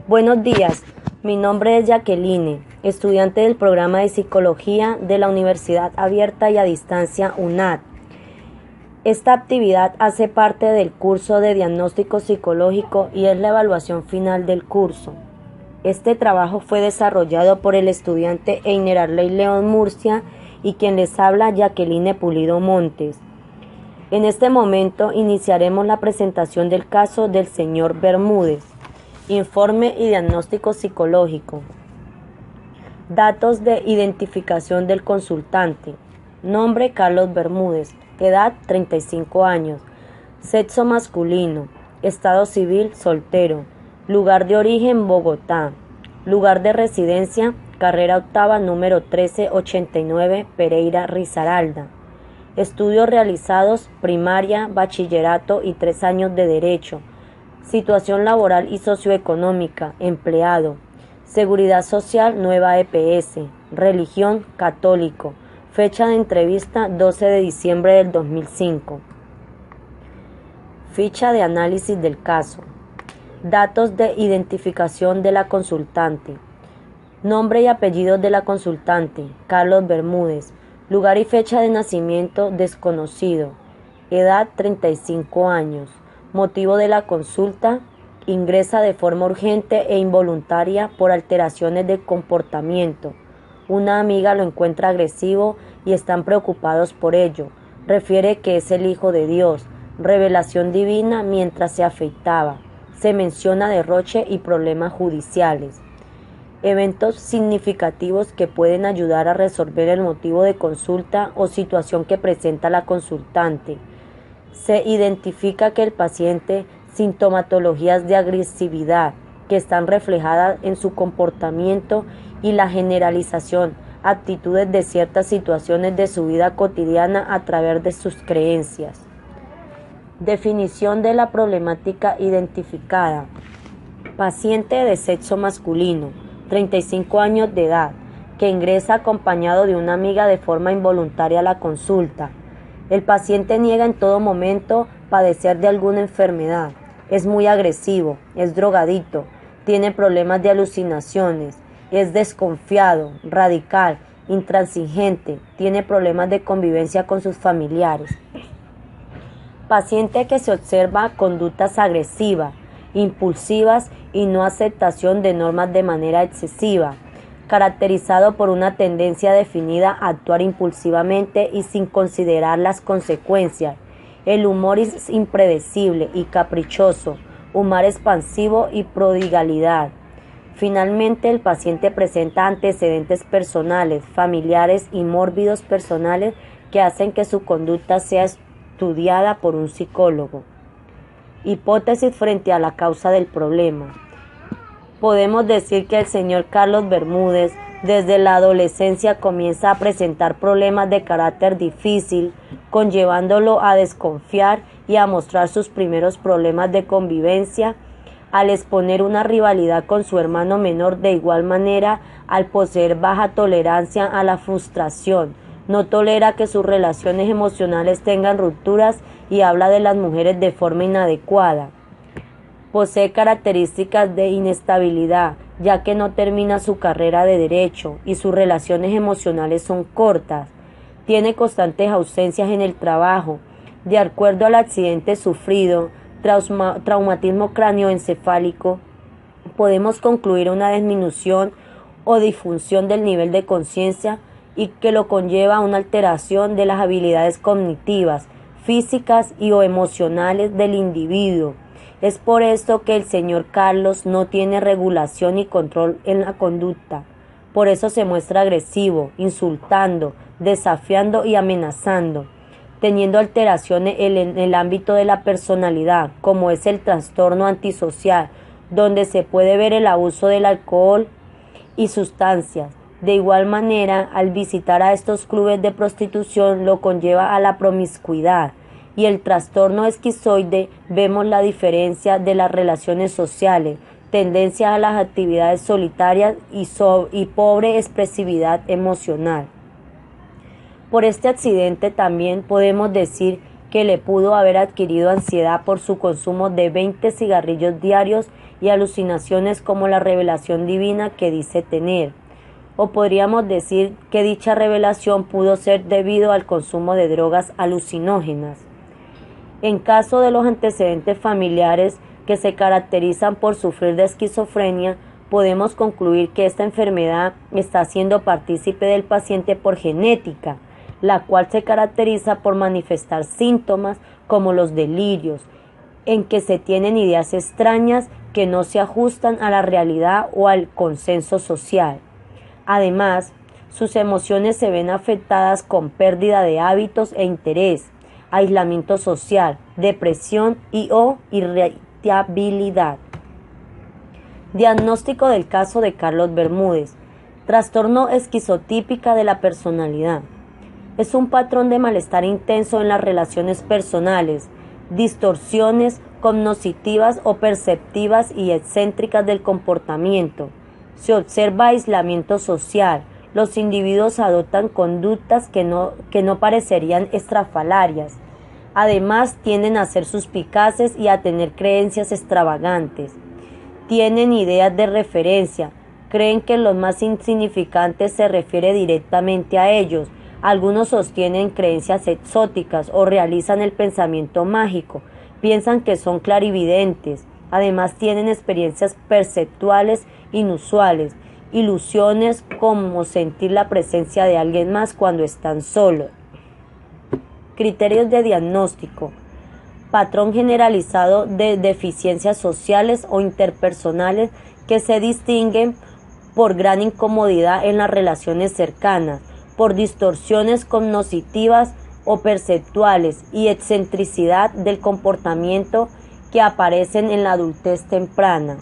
Buenos días, mi nombre es Jacqueline, estudiante del programa de Psicología de la Universidad Abierta y a Distancia UNAD. Esta actividad hace parte del curso de diagnóstico psicológico y es la evaluación final del curso. Este trabajo fue desarrollado por el estudiante Einer Arley León Murcia y quien les habla Jacqueline Pulido Montes. En este momento iniciaremos la presentación del caso del señor Bermúdez. Informe y diagnóstico psicológico. Datos de identificación del consultante. Nombre: Carlos Bermúdez. Edad: 35 años. Sexo: masculino. Estado civil: soltero. Lugar de origen: Bogotá. Lugar de residencia: carrera octava número 1389, Pereira, Risaralda. Estudios realizados: primaria, bachillerato y 3 años de derecho. Situación laboral y socioeconómica: empleado. Seguridad social: nueva EPS. Religión: católico. Fecha de entrevista: 12 de diciembre del 2005. Ficha de análisis del caso. Datos de identificación de la consultante. Nombre y apellidos de la consultante: Carlos Bermúdez. Lugar y fecha de nacimiento: desconocido. Edad: 35 años. Motivo de la consulta: ingresa de forma urgente e involuntaria por alteraciones de comportamiento. Una amiga lo encuentra agresivo y están preocupados por ello. Refiere que es el Hijo de Dios. Revelación divina mientras se afeitaba. Se menciona derroche y problemas judiciales. Eventos significativos que pueden ayudar a resolver el motivo de consulta o situación que presenta la consultante. Se identifica que el paciente sintomatologías de agresividad que están reflejadas en su comportamiento y la generalización, actitudes de ciertas situaciones de su vida cotidiana a través de sus creencias. Definición de la problemática identificada. Paciente de sexo masculino, 35 años de edad, que ingresa acompañado de una amiga de forma involuntaria a la consulta. El paciente niega en todo momento padecer de alguna enfermedad. Es muy agresivo, es drogadicto, tiene problemas de alucinaciones, es desconfiado, radical, intransigente, tiene problemas de convivencia con sus familiares. Paciente que se observa conductas agresivas, impulsivas y no aceptación de normas de manera excesiva, caracterizado por una tendencia definida a actuar impulsivamente y sin considerar las consecuencias. El humor es impredecible y caprichoso, humor expansivo y prodigalidad. Finalmente, el paciente presenta antecedentes personales, familiares y mórbidos personales que hacen que su conducta sea estudiada por un psicólogo. Hipótesis frente a la causa del problema. Podemos decir que el señor Carlos Bermúdez desde la adolescencia comienza a presentar problemas de carácter difícil, conllevándolo a desconfiar y a mostrar sus primeros problemas de convivencia, al exponer una rivalidad con su hermano menor. De igual manera, al poseer baja tolerancia a la frustración, no tolera que sus relaciones emocionales tengan rupturas y habla de las mujeres de forma inadecuada. Posee características de inestabilidad, ya que no termina su carrera de derecho y sus relaciones emocionales son cortas. Tiene constantes ausencias en el trabajo. De acuerdo al accidente sufrido, traumatismo cráneoencefálico, podemos concluir una disminución o disfunción del nivel de conciencia y que lo conlleva a una alteración de las habilidades cognitivas, físicas y o emocionales del individuo. Es por esto que el señor Carlos no tiene regulación y control en la conducta. Por eso se muestra agresivo, insultando, desafiando y amenazando, teniendo alteraciones en el ámbito de la personalidad, como es el trastorno antisocial, donde se puede ver el abuso del alcohol y sustancias. De igual manera, al visitar a estos clubes de prostitución lo conlleva a la promiscuidad. Y el trastorno esquizoide, vemos la diferencia de las relaciones sociales, tendencia a las actividades solitarias y pobre expresividad emocional. Por este accidente también podemos decir que le pudo haber adquirido ansiedad por su consumo de 20 cigarrillos diarios y alucinaciones como la revelación divina que dice tener. O podríamos decir que dicha revelación pudo ser debido al consumo de drogas alucinógenas. En caso de los antecedentes familiares que se caracterizan por sufrir de esquizofrenia, podemos concluir que esta enfermedad está siendo partícipe del paciente por genética, la cual se caracteriza por manifestar síntomas como los delirios, en que se tienen ideas extrañas que no se ajustan a la realidad o al consenso social. Además, sus emociones se ven afectadas con pérdida de hábitos e interés, aislamiento social, depresión o irritabilidad. Diagnóstico del caso de Carlos Bermúdez. Trastorno esquizotípica de la personalidad. Es un patrón de malestar intenso en las relaciones personales, distorsiones cognitivas o perceptivas y excéntricas del comportamiento. Se observa aislamiento social. Los individuos adoptan conductas que no parecerían estrafalarias. Además, tienden a ser suspicaces y a tener creencias extravagantes. Tienen ideas de referencia. Creen que lo más insignificante se refiere directamente a ellos. Algunos sostienen creencias exóticas o realizan el pensamiento mágico. Piensan que son clarividentes. Además, tienen experiencias perceptuales inusuales, ilusiones como sentir la presencia de alguien más cuando están solos. Criterios de diagnóstico. Patrón generalizado de deficiencias sociales o interpersonales que se distinguen por gran incomodidad en las relaciones cercanas, por distorsiones cognitivas o perceptuales y excentricidad del comportamiento que aparecen en la adultez temprana.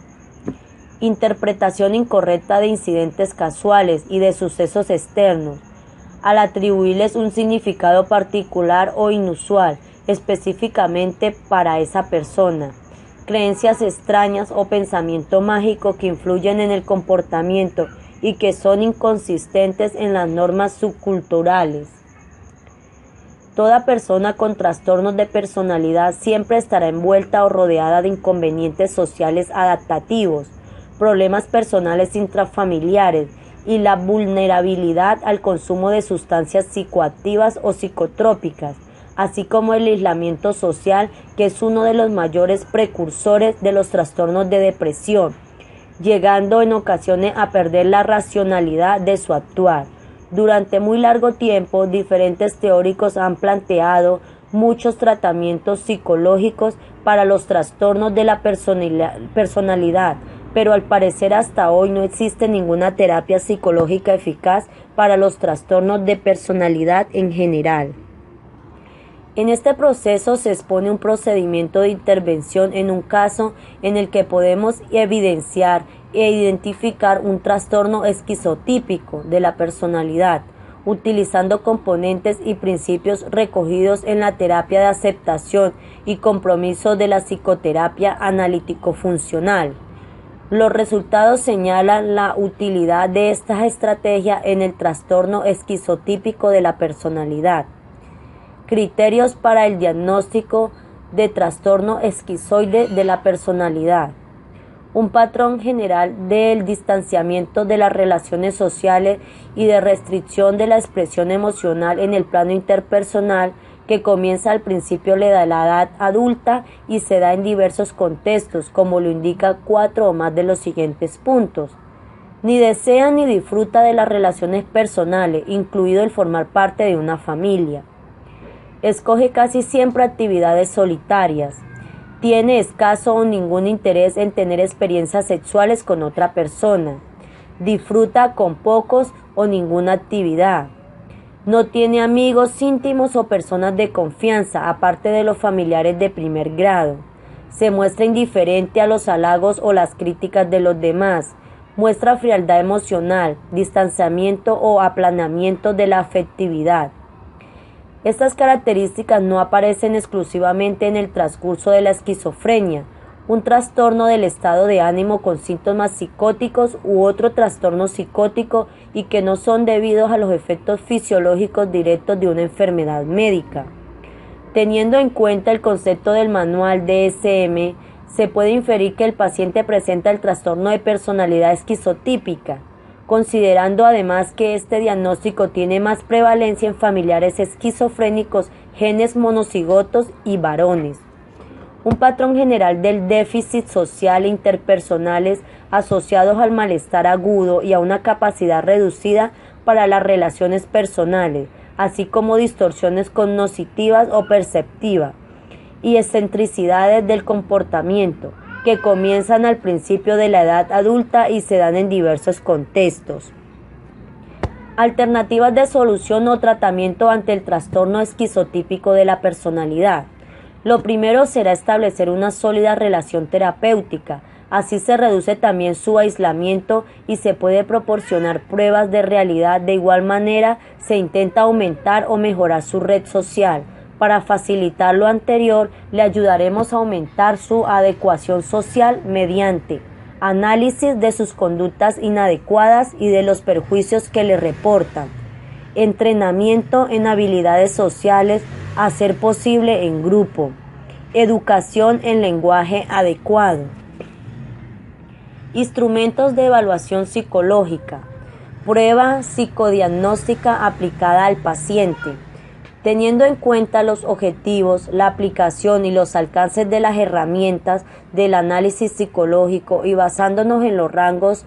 Interpretación incorrecta de incidentes casuales y de sucesos externos, al atribuirles un significado particular o inusual, específicamente para esa persona. Creencias extrañas o pensamiento mágico que influyen en el comportamiento y que son inconsistentes en las normas subculturales. Toda persona con trastornos de personalidad siempre estará envuelta o rodeada de inconvenientes sociales adaptativos, problemas personales intrafamiliares y la vulnerabilidad al consumo de sustancias psicoactivas o psicotrópicas, así como el aislamiento social, que es uno de los mayores precursores de los trastornos de depresión, llegando en ocasiones a perder la racionalidad de su actuar. Durante muy largo tiempo, diferentes teóricos han planteado muchos tratamientos psicológicos para los trastornos de la personalidad, pero al parecer hasta hoy no existe ninguna terapia psicológica eficaz para los trastornos de personalidad en general. En este proceso se expone un procedimiento de intervención en un caso en el que podemos evidenciar e identificar un trastorno esquizotípico de la personalidad, utilizando componentes y principios recogidos en la terapia de aceptación y compromiso de la psicoterapia analítico-funcional. Los resultados señalan la utilidad de esta estrategia en el trastorno esquizotípico de la personalidad. Criterios para el diagnóstico de trastorno esquizoide de la personalidad. Un patrón general del distanciamiento de las relaciones sociales y de restricción de la expresión emocional en el plano interpersonal que comienza al principio de la edad adulta y se da en diversos contextos, como lo indica 4 o más de los siguientes puntos. Ni desea ni disfruta de las relaciones personales, incluido el formar parte de una familia. Escoge casi siempre actividades solitarias. Tiene escaso o ningún interés en tener experiencias sexuales con otra persona. Disfruta con pocos o ninguna actividad. No tiene amigos íntimos o personas de confianza, aparte de los familiares de primer grado. Se muestra indiferente a los halagos o las críticas de los demás. Muestra frialdad emocional, distanciamiento o aplanamiento de la afectividad. Estas características no aparecen exclusivamente en el transcurso de la esquizofrenia, un trastorno del estado de ánimo con síntomas psicóticos u otro trastorno psicótico y que no son debidos a los efectos fisiológicos directos de una enfermedad médica. Teniendo en cuenta el concepto del manual DSM, se puede inferir que el paciente presenta el trastorno de personalidad esquizotípica, considerando además que este diagnóstico tiene más prevalencia en familiares esquizofrénicos, genes monocigotos y varones. Un patrón general del déficit social e interpersonales asociados al malestar agudo y a una capacidad reducida para las relaciones personales, así como distorsiones cognitivas o perceptivas y excentricidades del comportamiento, que comienzan al principio de la edad adulta y se dan en diversos contextos. Alternativas de solución o tratamiento ante el trastorno esquizotípico de la personalidad. Lo primero será establecer una sólida relación terapéutica. Así se reduce también su aislamiento y se puede proporcionar pruebas de realidad. De igual manera, se intenta aumentar o mejorar su red social. Para facilitar lo anterior, le ayudaremos a aumentar su adecuación social mediante análisis de sus conductas inadecuadas y de los perjuicios que le reportan, entrenamiento en habilidades sociales a ser posible en grupo, educación en lenguaje adecuado, instrumentos de evaluación psicológica, prueba psicodiagnóstica aplicada al paciente, teniendo en cuenta los objetivos, la aplicación y los alcances de las herramientas del análisis psicológico y basándonos en los rangos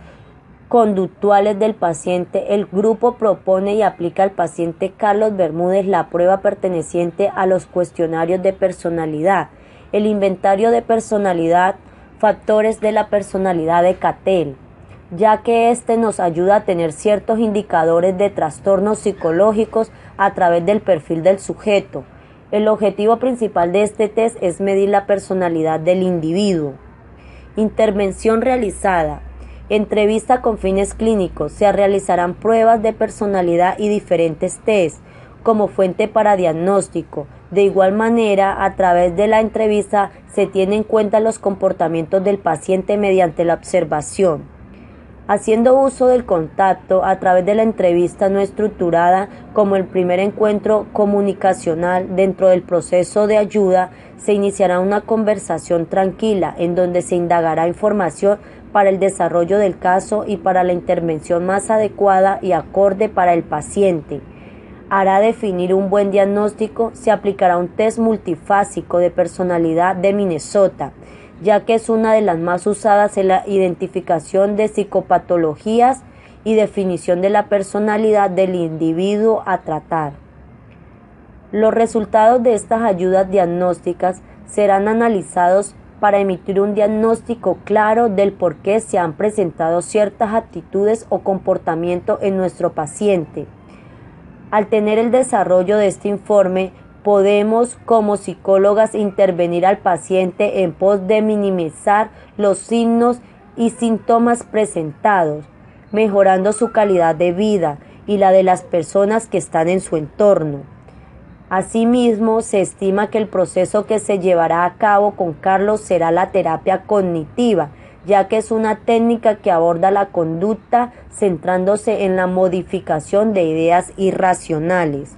conductuales del paciente, el grupo propone y aplica al paciente Carlos Bermúdez la prueba perteneciente a los cuestionarios de personalidad, el inventario de personalidad, factores de la personalidad de Cattell, ya que este nos ayuda a tener ciertos indicadores de trastornos psicológicos a través del perfil del sujeto. El objetivo principal de este test es medir la personalidad del individuo. Intervención realizada. Entrevista con fines clínicos. Se realizarán pruebas de personalidad y diferentes tests como fuente para diagnóstico. De igual manera, a través de la entrevista se tienen en cuenta los comportamientos del paciente mediante la observación. Haciendo uso del contacto a través de la entrevista no estructurada como el primer encuentro comunicacional dentro del proceso de ayuda, se iniciará una conversación tranquila en donde se indagará información para el desarrollo del caso y para la intervención más adecuada y acorde para el paciente. Hará definir un buen diagnóstico, se aplicará un test multifásico de personalidad de Minnesota, ya que es una de las más usadas en la identificación de psicopatologías y definición de la personalidad del individuo a tratar. Los resultados de estas ayudas diagnósticas serán analizados para emitir un diagnóstico claro del por qué se han presentado ciertas actitudes o comportamientos en nuestro paciente. Al tener el desarrollo de este informe, podemos como psicólogas intervenir al paciente en pos de minimizar los signos y síntomas presentados, mejorando su calidad de vida y la de las personas que están en su entorno. Asimismo, se estima que el proceso que se llevará a cabo con Carlos será la terapia cognitiva, ya que es una técnica que aborda la conducta centrándose en la modificación de ideas irracionales.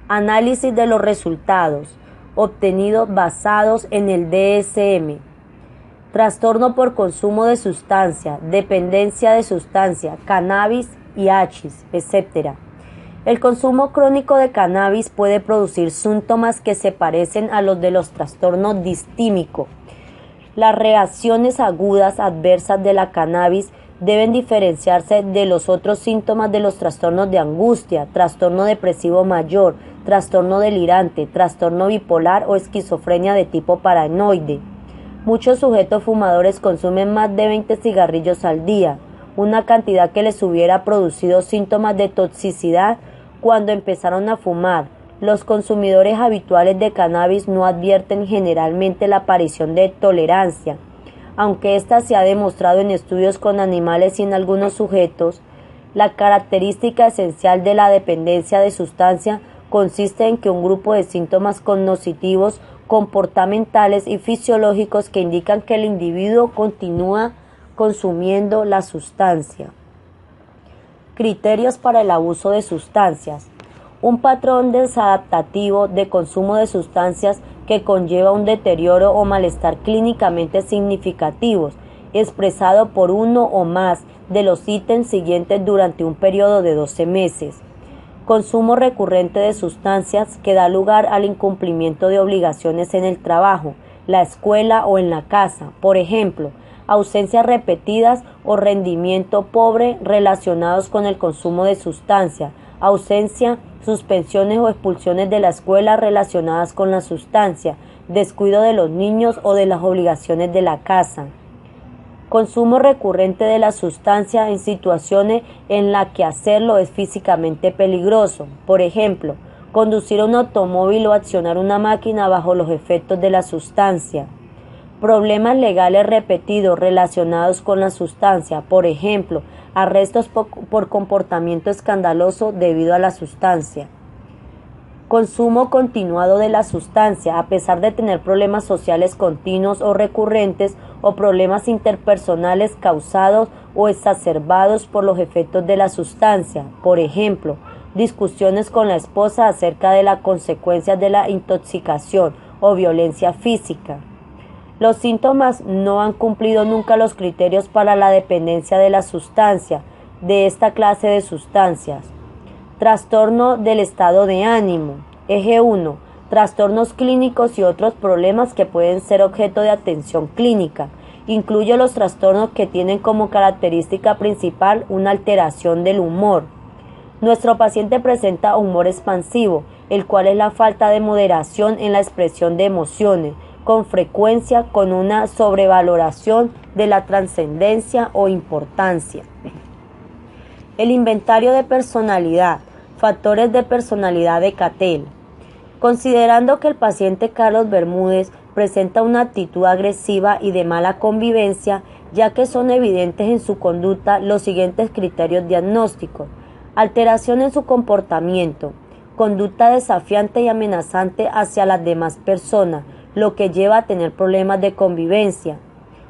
Análisis de los resultados obtenidos basados en el DSM. Trastorno por consumo de sustancia, dependencia de sustancia, cannabis y hachís, etc. El consumo crónico de cannabis puede producir síntomas que se parecen a los de los trastornos distímicos. Las reacciones agudas adversas de la cannabis deben diferenciarse de los otros síntomas de los trastornos de angustia, trastorno depresivo mayor, trastorno delirante, trastorno bipolar o esquizofrenia de tipo paranoide. Muchos sujetos fumadores consumen más de 20 cigarrillos al día, una cantidad que les hubiera producido síntomas de toxicidad cuando empezaron a fumar. Los consumidores habituales de cannabis no advierten generalmente la aparición de tolerancia, aunque ésta se ha demostrado en estudios con animales y en algunos sujetos. La característica esencial de la dependencia de sustancia consiste en que un grupo de síntomas cognitivos, comportamentales y fisiológicos que indican que el individuo continúa consumiendo la sustancia. Criterios para el abuso de sustancias. un patrón desadaptativo de consumo de sustancias que conlleva un deterioro o malestar clínicamente significativos, expresado por uno o más de los ítems siguientes durante un periodo de 12 meses. Consumo recurrente de sustancias que da lugar al incumplimiento de obligaciones en el trabajo, la escuela o en la casa. Por ejemplo, ausencias repetidas o rendimiento pobre relacionados con el consumo de sustancia, ausencia, suspensiones o expulsiones de la escuela relacionadas con la sustancia, descuido de los niños o de las obligaciones de la casa. Consumo recurrente de la sustancia en situaciones en las que hacerlo es físicamente peligroso. Por ejemplo, conducir un automóvil o accionar una máquina bajo los efectos de la sustancia. Problemas legales repetidos relacionados con la sustancia. Por ejemplo, arrestos por comportamiento escandaloso debido a la sustancia. Consumo continuado de la sustancia, a pesar de tener problemas sociales continuos o recurrentes o problemas interpersonales causados o exacerbados por los efectos de la sustancia. Por ejemplo, discusiones con la esposa acerca de las consecuencias de la intoxicación o violencia física. Los síntomas no han cumplido nunca los criterios para la dependencia de la sustancia, de esta clase de sustancias. Trastorno del estado de ánimo. Eje 1. Trastornos clínicos y otros problemas que pueden ser objeto de atención clínica. Incluye los trastornos que tienen como característica principal una alteración del humor. Nuestro paciente presenta humor expansivo, el cual es la falta de moderación en la expresión de emociones, con frecuencia con una sobrevaloración de la trascendencia o importancia. El inventario de personalidad. Factores de personalidad de Cattell. Considerando que el paciente Carlos Bermúdez presenta una actitud agresiva y de mala convivencia, ya que son evidentes en su conducta los siguientes criterios diagnósticos: alteración en su comportamiento, conducta desafiante y amenazante hacia las demás personas, lo que lleva a tener problemas de convivencia,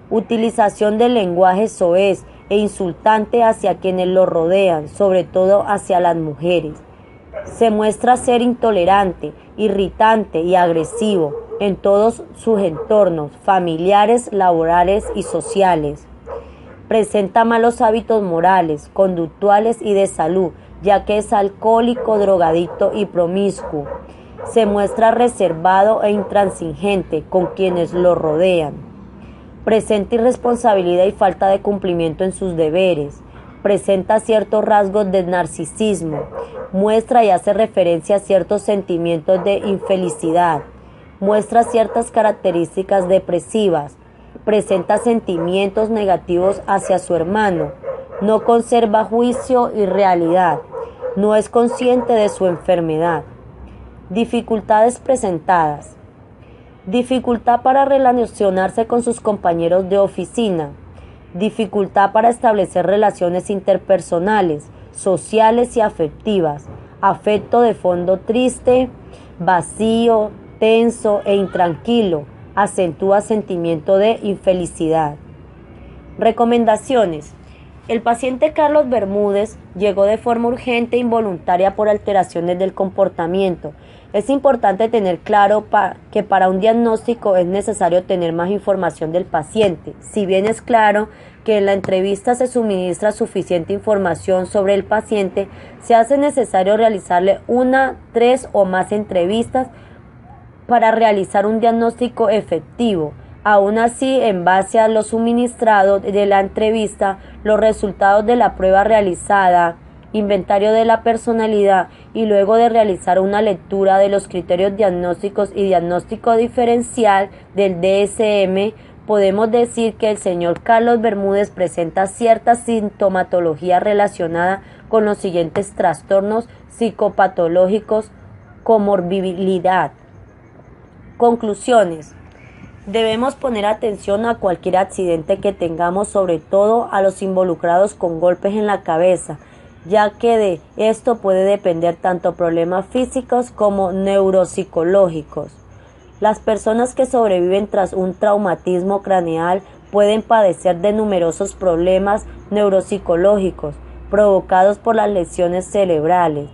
utilización del lenguaje soez e insultante hacia quienes lo rodean, sobre todo hacia las mujeres. Se muestra ser intolerante, irritante y agresivo en todos sus entornos familiares, laborales y sociales. Presenta malos hábitos morales, conductuales y de salud, ya que es alcohólico, drogadicto y promiscuo. Se muestra reservado e intransigente con quienes lo rodean. Presenta irresponsabilidad y falta de cumplimiento en sus deberes. Presenta ciertos rasgos de narcisismo. Muestra y hace referencia a ciertos sentimientos de infelicidad. Muestra ciertas características depresivas. Presenta sentimientos negativos hacia su hermano. No conserva juicio y realidad. No es consciente de su enfermedad. Dificultades presentadas. Dificultad para relacionarse con sus compañeros de oficina. Dificultad para establecer relaciones interpersonales, sociales y afectivas. Afecto de fondo triste, vacío, tenso e intranquilo. Acentúa sentimiento de infelicidad. Recomendaciones. El paciente Carlos Bermúdez llegó de forma urgente e involuntaria por alteraciones del comportamiento. Es importante tener claro que para un diagnóstico es necesario tener más información del paciente. Si bien es claro que en la entrevista se suministra suficiente información sobre el paciente, se hace necesario realizarle 1, 3 o más entrevistas para realizar un diagnóstico efectivo. Aún así, en base a lo suministrado de la entrevista, los resultados de la prueba realizada, inventario de la personalidad y luego de realizar una lectura de los criterios diagnósticos y diagnóstico diferencial del DSM, podemos decir que el señor Carlos Bermúdez presenta cierta sintomatología relacionada con los siguientes trastornos psicopatológicos: comorbilidad. Conclusiones. Debemos poner atención a cualquier accidente que tengamos, sobre todo a los involucrados con golpes en la cabeza, ya que de esto puede depender tanto problemas físicos como neuropsicológicos. Las personas que sobreviven tras un traumatismo craneal pueden padecer de numerosos problemas neuropsicológicos provocados por las lesiones cerebrales.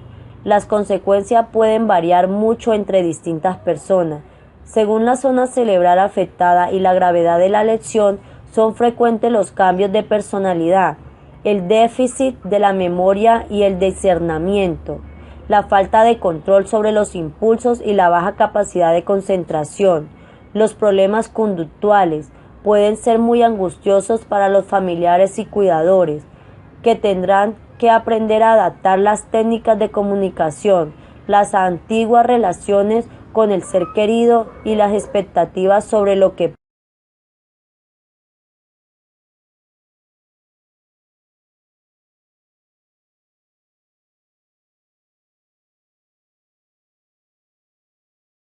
Las consecuencias pueden variar mucho entre distintas personas. Según la zona cerebral afectada y la gravedad de la lesión, son frecuentes los cambios de personalidad, el déficit de la memoria y el discernimiento, la falta de control sobre los impulsos y la baja capacidad de concentración. Los problemas conductuales pueden ser muy angustiosos para los familiares y cuidadores, que tendrán que aprender a adaptar las técnicas de comunicación, las antiguas relaciones con el ser querido y las expectativas sobre lo que